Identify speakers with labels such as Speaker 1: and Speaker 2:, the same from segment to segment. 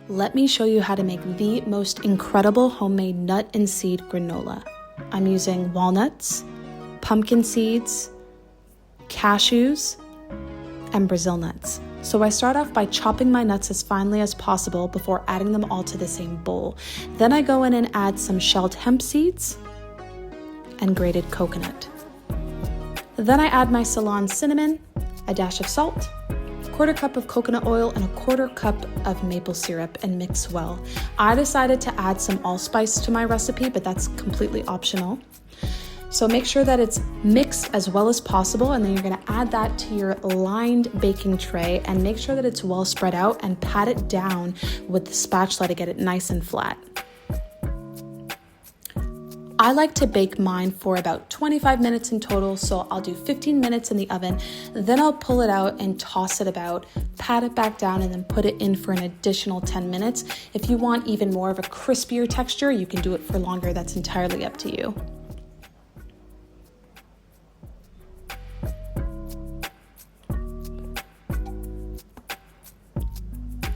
Speaker 1: let me show you how to make the most incredible homemade nut and seed granola. I'm using walnuts, pumpkin seeds, cashews, and Brazil nuts. So I start off by chopping my nuts as finely as possible before adding them all to the same bowl. Then I go in and add some shelled hemp seeds and grated coconut. Then I add my ceylon cinnamon, a dash of salt, quarter cup of coconut oil, and a quarter cup of maple syrup, and mix well. I decided to add some allspice to my recipe, but that's completely optional. So make sure that it's mixed as well as possible, and then you're gonna add that to your lined baking tray and make sure that it's well spread out and pat it down with the spatula to get it nice and flat. I like to bake mine for about 25 minutes in total, so I'll do 15 minutes in the oven, then I'll pull it out and toss it about, pat it back down, and then put it in for an additional 10 minutes. If you want even more of a crispier texture, you can do it for longer. That's entirely up to you.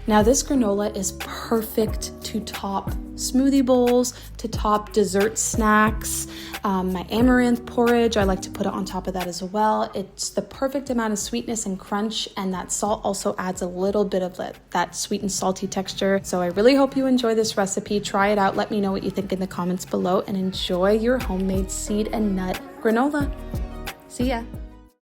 Speaker 1: Now this granola is perfect to top smoothie bowls, to top dessert snacks. My amaranth porridge, I like to put it on top of that as well. It's the perfect amount of sweetness and crunch, and that salt also adds a little bit of that sweet and salty texture. So I really hope you enjoy this recipe. Try it out. Let me know what you think in the comments below, and enjoy your homemade seed and nut granola. See ya.